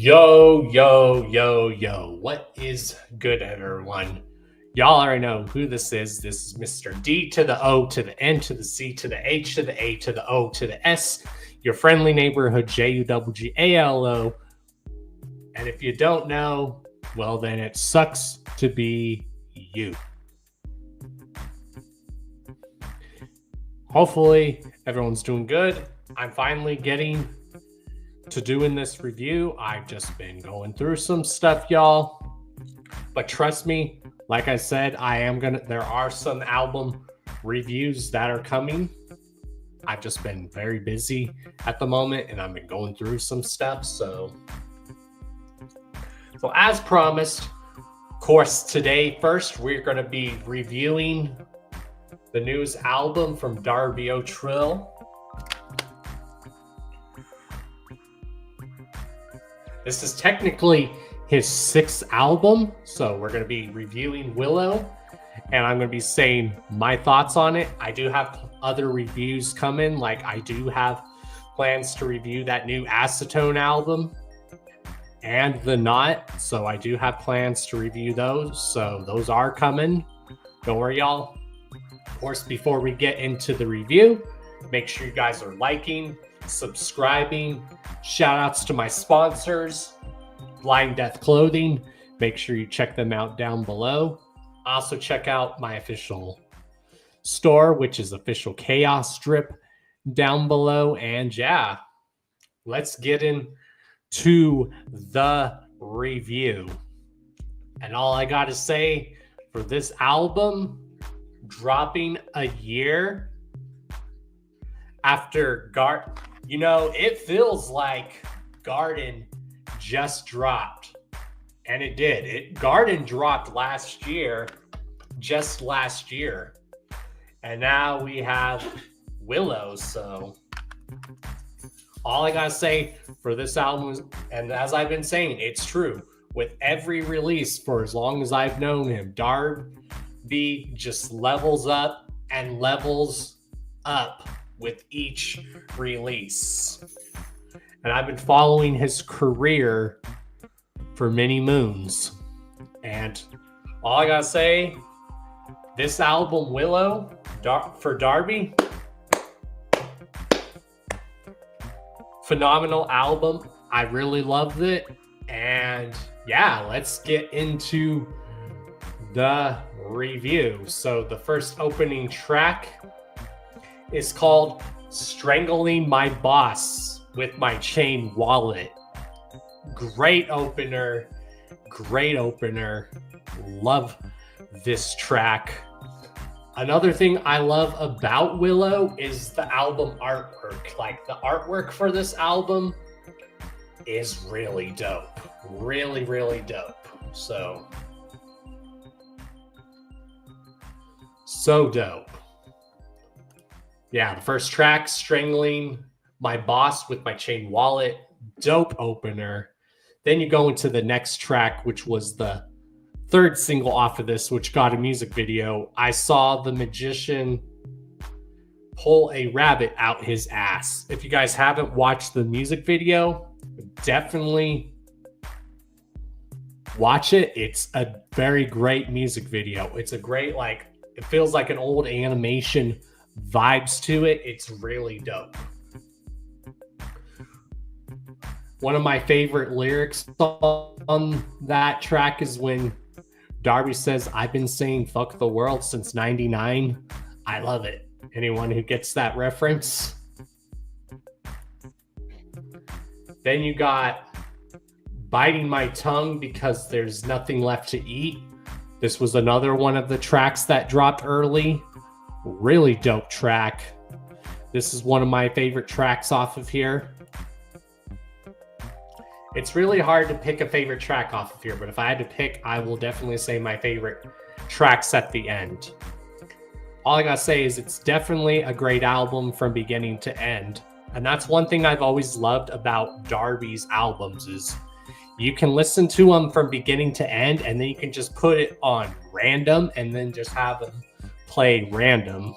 Yo. What is good, everyone? Y'all already know who this is. This is Mr. D to the O to the N to the C to the H to the A to the O to the S, your friendly neighborhood JUGGALO. And if you don't know, well, then it sucks to be you. Hopefully, everyone's doing good. I'm finally getting to doing this review. I've just been going through some stuff, y'all. But trust me, like I said, there are some album reviews that are coming. I've just been very busy at the moment and I've been going through some stuff. So as promised, of course, today first, we're going to be reviewing the news album from Darby Trill. This is technically his 6th album, so we're going to be reviewing Willow, and I'm going to be saying my thoughts on it. I do have other reviews coming, like I do have plans to review that new Acetone album and The Knot, so I do have plans to review those, so those are coming. Don't worry, y'all. Of course, before we get into the review, make sure you guys are liking, subscribing. Shout outs to my sponsors, Blind Death Clothing. Make sure you check them out down below. Also check out my official store, which is Official Chaos Strip, down below. And yeah, let's get into the review. And all I got to say for this album, dropping a year after it feels like Garden just dropped, and it did. Garden dropped just last year, and now we have Willow. So all I gotta say for this album is, and as I've been saying, it's true with every release for as long as I've known him, Darby just levels up and levels up with each release. And I've been following his career for many moons. And all I gotta say, this album, Willow, for Darby, phenomenal album. I really loved it. And yeah, let's get into the review. So the first opening track is called Strangling My Boss with My Chain Wallet. Great opener. Love this track. Another thing I love about Willow is the album artwork. Like, the artwork for this album is really dope. Really dope. So dope. Yeah, the first track, Strangling My Boss with My Chain Wallet, dope opener. Then you go into the next track, which was the third single off of this, which got a music video. I saw the magician pull a rabbit out his ass. If you guys haven't watched the music video, definitely watch it. It's a very great music video. It's a great, it feels like an old animation vibes to it. It's really dope. One of my favorite lyrics on that track is when Darby says, "I've been saying fuck the world since 99. I love it. Anyone who gets that reference? Then you got Biting My Tongue Because There's Nothing Left to Eat. This was another one of the tracks that dropped early. Really dope track. This is one of my favorite tracks off of here. It's really hard to pick a favorite track off of here, but if I had to pick, I will definitely say my favorite tracks at the end. All I gotta say is it's definitely a great album from beginning to end. And that's one thing I've always loved about Darby's albums is you can listen to them from beginning to end, and then you can just put it on random and then just have them play random.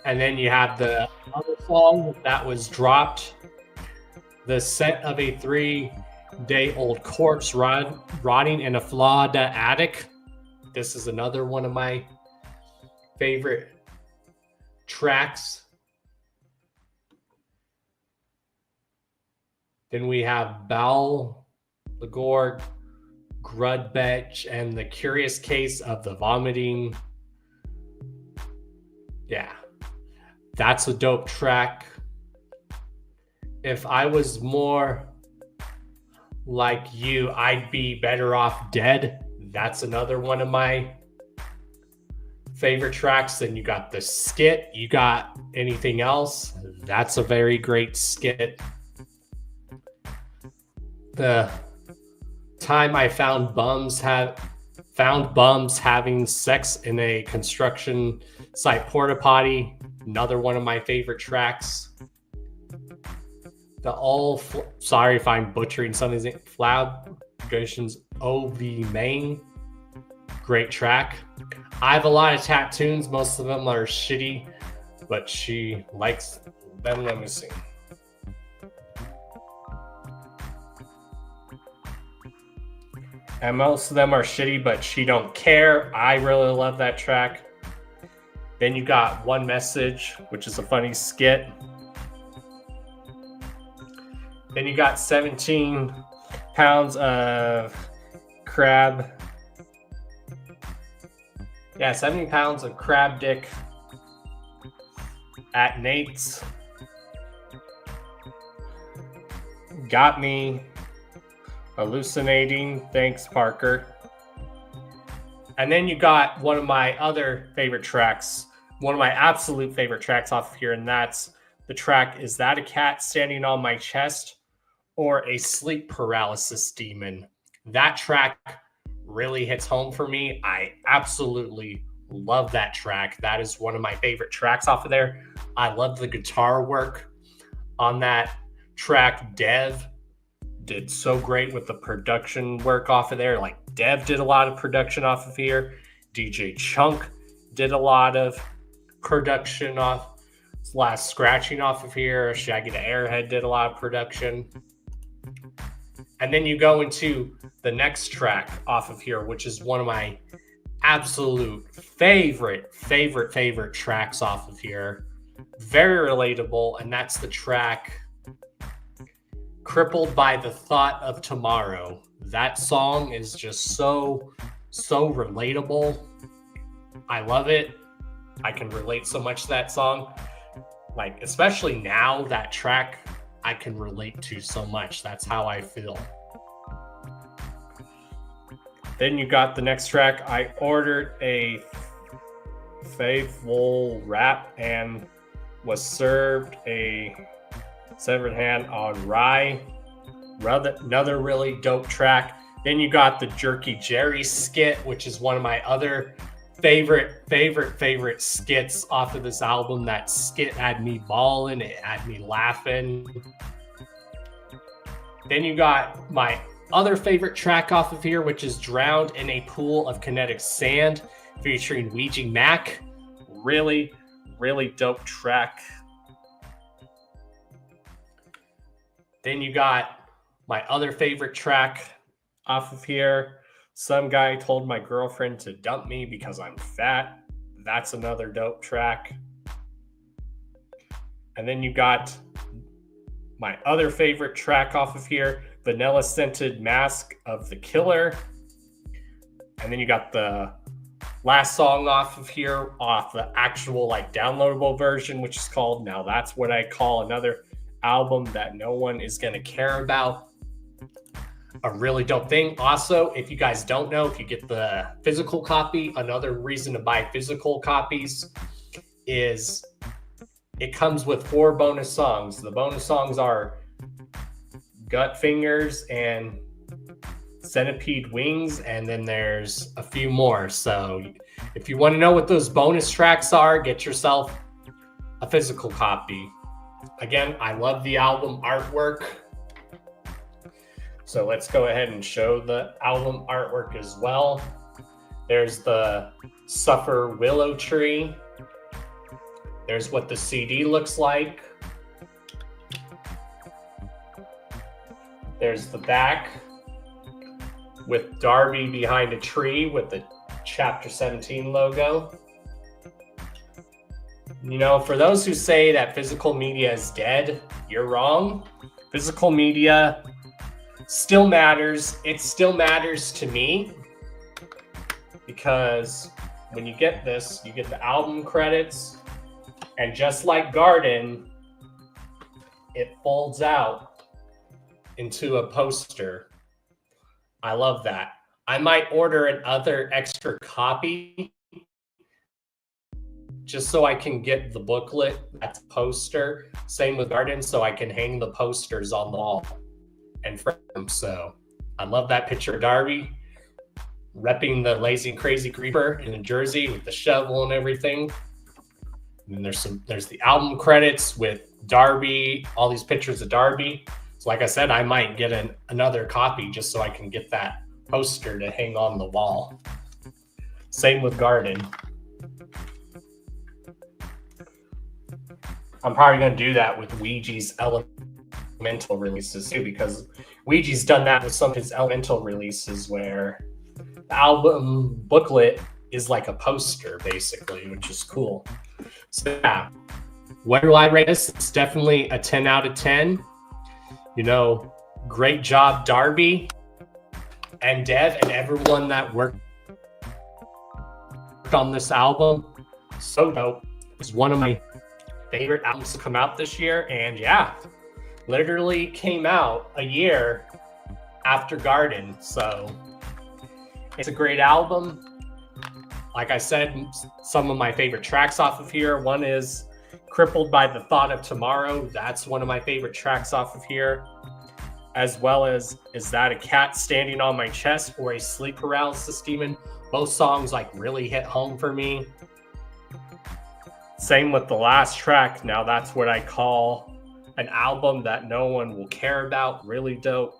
And then you have the other song that was dropped The scent of a 3-day-old corpse rotting in a flawed attic. This is another one of my favorite tracks. Then we have Bowel, Lagore, Grudbetch, and the Curious Case of the Vomiting. Yeah, that's a dope track. If I was more like you, I'd be better off dead. That's another one of my favorite tracks. Then you got the skit. You got Anything Else? That's a very great skit. The time I found bums having sex in a construction site porta potty. Another one of my favorite tracks. Sorry if I'm butchering some of these. Flabgations OV Main. Great track. I have a lot of tattoos. Most of them are shitty, but she likes them. Let me see. And most of them are shitty, but she don't care. I really love that track. Then you got One Message, which is a funny skit. Then you got 17 pounds of crab. Yeah, 70 pounds of crab dick at Nate's. Got Me. Hallucinating. Thanks, Parker. And then you got one of my other favorite tracks, one of my absolute favorite tracks off of here, and that's the track Is That a Cat Standing on My Chest or a Sleep Paralysis Demon? That track really hits home for me. I absolutely love that track. That is one of my favorite tracks off of there. I love the guitar work on that track. Dev did so great with the production work off of there. Like Dev did a lot of production off of here. DJ Chunk did a lot of production off, last scratching off of here. Shaggy the Airhead did a lot of production. And then you go into the next track off of here, which is one of my absolute favorite tracks off of here. Very relatable, and that's the track Crippled by the Thought of Tomorrow. That song is just so relatable. I love it. I can relate so much to that song. Like, especially now, that track I can relate to so much. That's how I feel. Then you got the next track. I ordered a faithful wrap and was served a severed hand on rye. Another really dope track. Then you got the Jerky Jerry skit, which is one of my other favorite skits off of this album. That skit had me balling. It had me laughing. Then you got my other favorite track off of here, which is Drowned in a Pool of Kinetic Sand, featuring Ouija Mac. Really dope track. Then you got my other favorite track off of here. Some Guy Told My Girlfriend to Dump Me Because I'm Fat. That's another dope track. And then you got my other favorite track off of here, Vanilla Scented Mask of the Killer. And then you got the last song off of here, off the actual like downloadable version, which is called Now That's What I Call Another Album That No One Is Gonna Care About. A really dope thing. Also, if you guys don't know, if you get the physical copy, another reason to buy physical copies is it comes with 4 bonus songs. The bonus songs are Gut Fingers and Centipede Wings, and then there's a few more. So if you want to know what those bonus tracks are, get yourself a physical copy. Again, I love the album artwork. So let's go ahead and show the album artwork as well. There's the Suffer Willow Tree. There's what the CD looks like. There's the back with Darby behind a tree with the Chapter 17 logo. You know, for those who say that physical media is dead, you're wrong. Physical media still matters. It still matters to me because when you get this, you get the album credits, and just like Garden, it folds out into a poster. I love that. I might order another extra copy just so I can get the booklet, that's a poster. Same with Garden, so I can hang the posters on the wall and frame them. So I love that picture of Darby repping the Lazy and Crazy Creeper in a jersey with the shovel and everything. And then there's the album credits with Darby, all these pictures of Darby. So like I said, I might get another copy just so I can get that poster to hang on the wall. Same with Garden. I'm probably going to do that with Ouija's Elemental releases too, because Ouija's done that with some of his Elemental releases where the album booklet is like a poster basically, which is cool. So yeah, what do I rate this? It's definitely a 10 out of 10. You know, great job, Darby and Dev and everyone that worked on this album. So dope. It's one of my favorite albums to come out this year, and yeah, literally came out a year after Garden, so it's a great album. Like I said, some of my favorite tracks off of here, one is Crippled by the Thought of Tomorrow. That's one of my favorite tracks off of here, as well as Is That a Cat Standing on My Chest or a Sleep Paralysis Demon. Both songs like really hit home for me. Same with the last track. Now that's what I call an album that no one will care about. Really dope.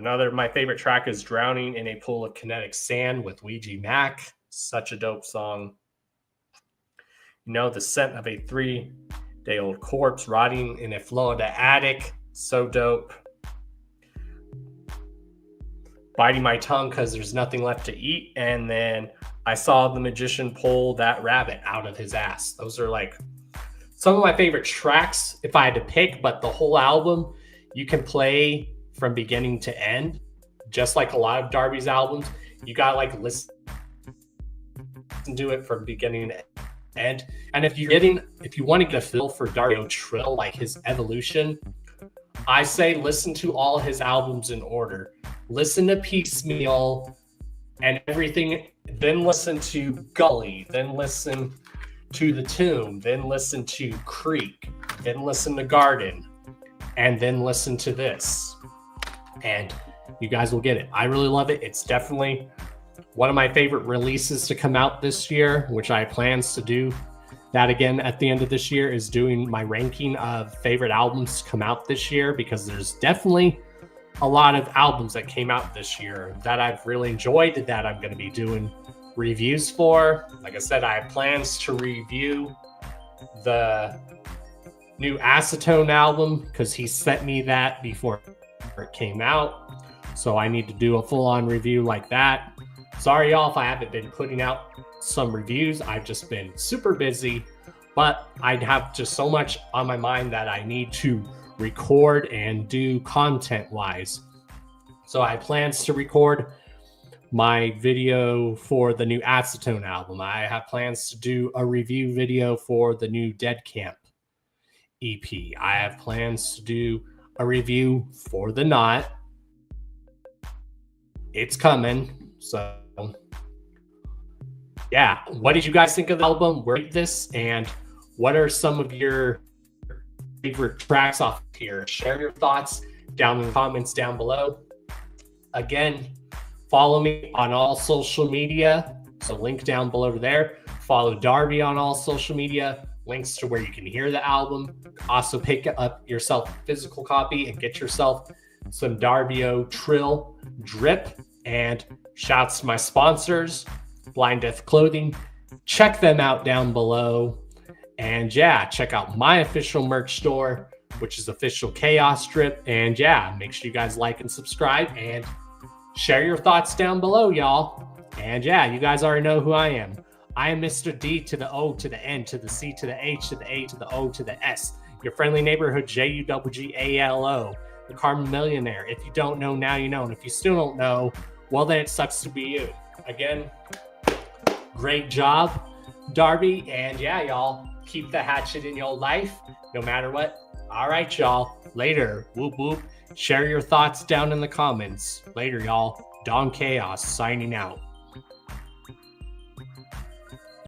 My favorite track is Drowning in a Pool of Kinetic Sand with Ouija Mac. Such a dope song. You know, The Scent of a 3-Day-Old Corpse Rotting in a Florida Attic. So dope. Biting My Tongue Because There's Nothing Left to Eat. And then I Saw the Magician Pull That Rabbit Out of His Ass. Those are like some of my favorite tracks if I had to pick, but the whole album you can play from beginning to end, just like a lot of Darby's albums. You gotta like listen to it from beginning to end. And if you want to get a feel for Darby Trill, like his evolution, I say listen to all his albums in order. Listen to Piecemeal and everything, then listen to Gully, then listen to The Tomb, then listen to Creek, then listen to Garden, and then listen to this. And you guys will get it. I really love it. It's definitely one of my favorite releases to come out this year, which I plans to do that again at the end of this year, is doing my ranking of favorite albums to come out this year, because there's definitely a lot of albums that came out this year that I've really enjoyed that I'm going to be doing reviews for. Like I said, I have plans to review the new Acetone album because he sent me that before it came out. So I need to do a full-on review like that. Sorry, y'all, if I haven't been putting out some reviews. I've just been super busy, but I have just so much on my mind that I need to record and do content-wise. So I have plans to record my video for the new Acetone album. I have plans to do a review video for the new Dead Camp EP. I have plans to do a review for The Knot. It's coming. So yeah, what did you guys think of the album? Rate this, and what are some of your favorite tracks off here? Share your thoughts down in the comments down below. Again, follow me on all social media, so link down below to there. Follow Darby on all social media, links to where you can hear the album. Also pick up yourself a physical copy and get yourself some Darby Trill drip. And shouts to my sponsors, Blind Death Clothing. Check them out down below. And yeah, check out my official merch store, which is official Chaos Strip. And yeah, make sure you guys like and subscribe and share your thoughts down below, y'all. And yeah, you guys already know who I am. I am Mr. D to the O to the N to the C to the H to the A to the O to the S. Your friendly neighborhood JUGGALO, the Karma Millionaire. If you don't know, now you know. And if you still don't know, well, then it sucks to be you. Again, great job, Darby. And yeah, y'all, keep the hatchet in your life, no matter what. All right, y'all. Later. Whoop, whoop. Share your thoughts down in the comments. Later, y'all. Don Chaos signing out.